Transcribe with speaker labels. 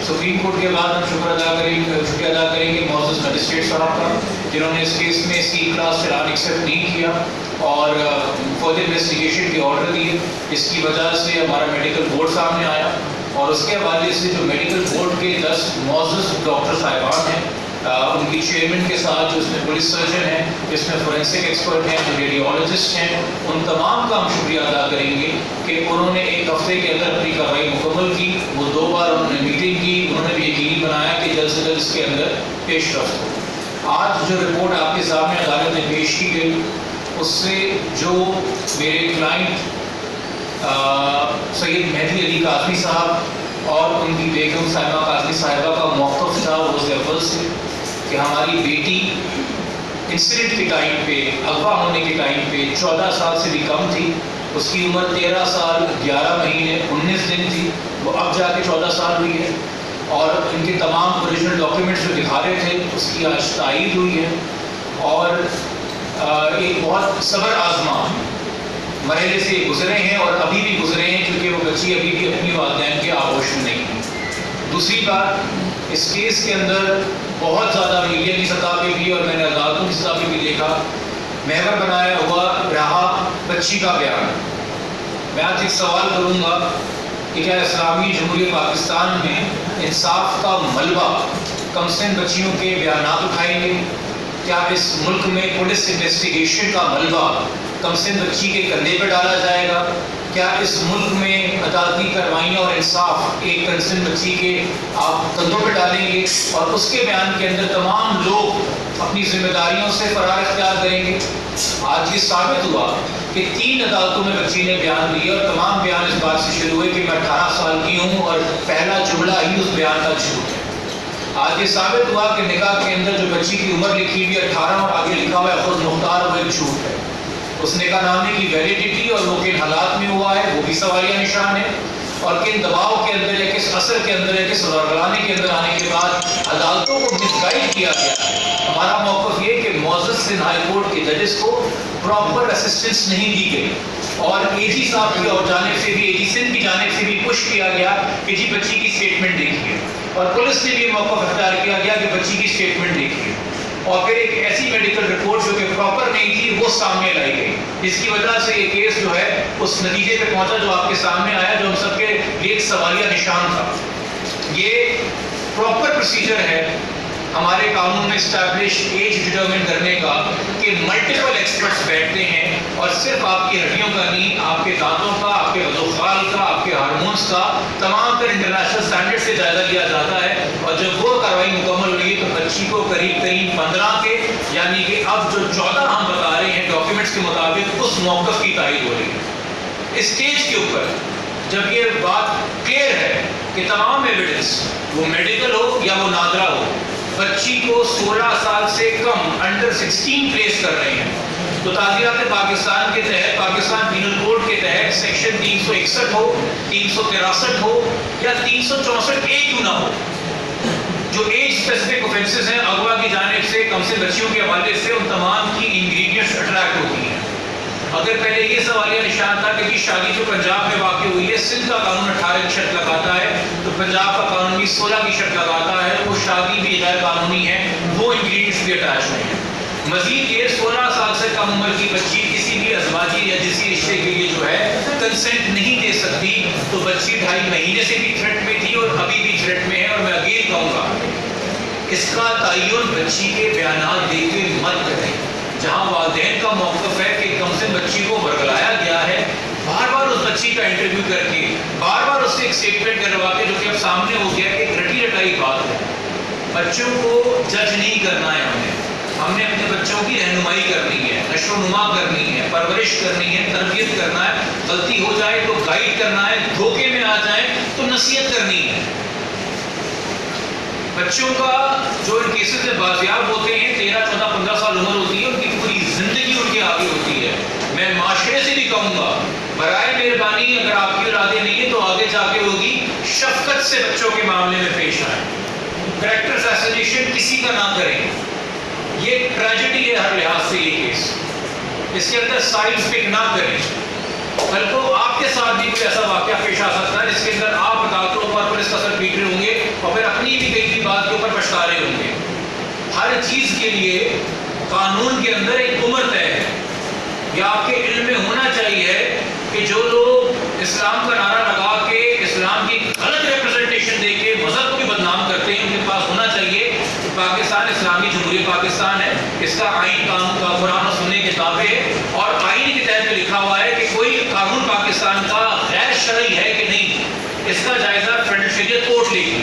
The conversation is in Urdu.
Speaker 1: سپریم کورٹ کے بعد ہم شکریہ ادا کریں گے معزز مجسٹریٹ صاحب کا، جنہوں نے اس کیس میں سی کلاس چلان ایکسیپٹ نہیں کیا اور فردر انویسٹیگیشن کے آرڈر دیے، جس کی وجہ سے ہمارا میڈیکل بورڈ سامنے آیا، اور اس کے حوالے سے جو میڈیکل بورڈ کے 10 معزز ڈاکٹر صاحبان ہیں، ان کی چیئرمین کے ساتھ جو اس میں پولیس سرجن ہیں، جس میں فورینسک ایکسپرٹ ہیں، جو ریڈیولوجسٹ ہیں، ان تمام کا ہم شکریہ ادا کریں گے کہ انہوں نے ایک ہفتے کے اندر اپنی کارروائی مکمل کی۔ وہ 2 بار انہوں نے میٹنگ کی، انہوں نے بھی یقینی بنایا کہ جلد سے جلد اس کے اندر پیش رفت ہو۔ آج جو رپورٹ آپ کے سامنے عدالت میں پیش کی گئی، اس سے جو میرے کلائنٹ سید مہدی علی کاظمی صاحب اور ان کی بیگم سائمہ کاظمی صاحبہ کا موقف تھا روز اول سے کہ ہماری بیٹی انسیڈنٹ کے ٹائم پہ، اغوا ہونے کے ٹائم پہ 14 سال سے بھی کم تھی، اس کی عمر 13 سال 11 مہینے 19 دن تھی، وہ اب جا کے 14 سال ہوئی ہے، اور ان کے تمام اوریجنل ڈاکیومنٹس جو دکھا رہے تھے اس کی آج تائید ہوئی ہے، اور ایک بہت صبر آزما مرحلے سے گزرے ہیں اور ابھی بھی گزرے ہیں، کیونکہ وہ بچی ابھی بھی اپنی والدین کے آغوش میں نہیں ہے۔ دوسری بات، اس کیس کے اندر بہت زیادہ میڈیا کی سطح پہ بھی اور میں نے عدالتوں کی سطح پہ بھی دیکھا، محور بنایا ہوا رہا بچی کا بیان۔ میں آج ایک سوال کروں گا کہ کیا اسلامی جمہوریہ پاکستان میں انصاف کا ملبہ کم سن بچیوں کے بیانات اٹھائیں گے؟ کیا اس ملک میں پولیس انویسٹیگیشن کا ملبہ کم سن بچی کے کندھے پہ ڈالا جائے گا؟ کیا اس ملک میں عدالتی کارروائیاں اور انصاف ایک کنسرن بچی کے آپ کندھوں پہ ڈالیں گے اور اس کے بیان کے اندر تمام لوگ اپنی ذمہ داریوں سے فرار اختیار کریں گے؟ آج یہ ثابت ہوا کہ 3 عدالتوں میں بچی نے بیان دیا اور تمام بیان اس بات سے شروع ہوئے کہ میں 18 سال کی ہوں، اور پہلا جملہ ہی اس بیان کا جھوٹ ہے۔ آج یہ ثابت ہوا کہ نکاح کے اندر جو بچی کی عمر لکھی ہوئی 18 اور آگے لکھا ہوا ہے خود مختار، وہ ایک جھوٹ ہے۔ اس نکاح نامے کی ویلیڈیٹی اور وہ کن حالات میں ہوا ہے وہ بھی سوالیہ نشان ہے، اور کن دباؤ کے اندر یا کس اثر کے اندر یا کس ورگلانے کے اندر آنے کے بعد عدالتوں کو مس گائیڈ کیا گیا ہے۔ ہمارا موقف یہ کہ معزز سندھ ہائی کورٹ کے ججز کو پراپر اسسٹنس نہیں دی گئی، اور اے جی صاحب کی جانب سے بھی، اے جی سندھ کی جانب سے بھی پش کیا گیا کہ جی بچی کی اسٹیٹمنٹ دیکھیے، اور پولیس نے بھی موقف اختیار کیا گیا کہ بچی کی اسٹیٹمنٹ دیکھیے، اور پھر ایک ایسی میڈیکل رپورٹ جو کہ پراپر نہیں تھی وہ سامنے لائی گئی، جس کی وجہ سے یہ کیس جو ہے اس نتیجے پہ پہنچا جو آپ کے سامنے آیا، جو ہم سب کے لیے ایک سوالیہ نشان تھا۔ یہ پراپر پروسیجر ہے ہمارے قانون میں اسٹیبلش ایج ڈٹرمن کرنے کا کہ ملٹیپل ایکسپرٹس بیٹھتے ہیں اور صرف آپ کی ہڈیوں کا نہیں، آپ کے دانتوں کا، آپ کے وضوخال کا، آپ کے ہارمونس کا، تمام تر انٹرنیشنل اسٹینڈرڈ سے جائزہ لیا جاتا ہے، اور جب وہ کارروائی مکمل ہوئی تو بچی کو قریب 15 کے، یعنی کہ اب جو 14 ہم بتا رہے ہیں ڈاکیومنٹس کے مطابق، اس موقف کی تائید ہو رہی ہے۔ اسٹیج کے اوپر جب یہ بات کلیئر ہے کہ تمام ایویڈنس وہ میڈیکل ہو یا وہ نادرہ ہو، بچی کو 16 سال سے کم انڈر 16 پلیس کر رہے ہیں، تو تعزیرات پاکستان کے تحت، پاکستان پینل کوڈ کے تحت سیکشن 361 ہو، 363 ہو یا 364 اے کیوں نہ ہو، جو ایج اسپیسیفک اوفینسز ہیں اغوا کی جانب سے کم سے بچیوں کے حوالے سے، ان تمام کی انگریڈینٹس اٹریکٹ ہوتی ہیں۔ اگر پہلے یہ سوالیہ نشان تھا کہ جی شادی جو پنجاب میں واقع ہوئی ہے، سندھ کا قانون 18 کی شرط لگاتا ہے تو پنجاب کا قانون بھی 16 کی شرط لگاتا ہے، وہ شادی بھی غیر قانونی ہے، وہ انگریڈینٹس بھی اٹیچ نہیں ہیں۔ مزید یہ 16 سال سے کم عمر کی بچی کسی بھی ازواجی یا جنسی رشتے کے لیے جو ہے کنسنٹ نہیں دے سکتی، تو بچی 2.5 مہینے سے بھی تھریٹ میں تھی اور ابھی بھی تھریٹ میں ہے، اور میں اگین کہوں گا اس کا تعین بچی کے بیانات دے کے مت کریں۔ جہاں والدین کا موقف ہے کہ کم سے بچی کو ورگلایا گیا ہے، بار بار اس بچی کا انٹرویو کر کے، بار بار اس سے ایک اسٹیٹمنٹ کروا کے، جو کہ اب سامنے ہو گیا کہ ایک رٹی رٹائی بات ہے۔ بچوں کو جج نہیں کرنا ہے، ہم نے اپنے بچوں کی رہنمائی کرنی ہے، نشو و نما کرنی ہے، پرورش کرنی ہے، تربیت کرنا ہے، غلطی ہو جائے تو گائیڈ کرنا ہے، دھوکے میں آ جائیں تو نصیحت کرنی ہے۔ بچوں کا جو ان کیسز میں بازیاب ہوتے ہیں 13، 14، 15 سال عمر ہوتی ہے، ان کی پوری زندگی ان کے آگے ہوتی ہے۔ میں معاشرے سے بھی کہوں گا برائے مہربانی اگر آپ کی ارادے نہیں ہے تو آگے جا کے ہوگی، شفقت سے بچوں کے معاملے میں پیش آئیں، کریکٹر اسیسینیشن کسی کا نہ کریں۔ یہ ٹریجڈی ہے ہر لحاظ سے یہ کیس، اس کے اندر سائڈ پک نہ کریں، بلکہ آپ کے ساتھ بھی کوئی ایسا واقعہ پیش آ سکتا ہے جس کے اندر آپ عدالتوں پر پولیس کا سر پیٹ رہے ہوں گے اور پھر ہر چیز کے لیے قانون کے اندر ایک عمر طے ہے. یہ آپ کے علم میں ہونا چاہیے کہ جو لوگ اسلام کا نعرہ لگا کے اسلام کی غلط ریپرزنٹیشن دے کے مذہب کو بھی بدنام کرتے ہیں، ان کے پاس ہونا چاہیے کہ پاکستان اسلامی جمہوریہ پاکستان ہے، اس کا آئین قانون کا قرآن و سنت کے تابع ہے، اور آئین کے تحت لکھا ہوا ہے کہ کوئی قانون پاکستان کا غیر شرعی ہے کہ نہیں، اس کا جائزہ فیڈرل شریعت کورٹ لے گی.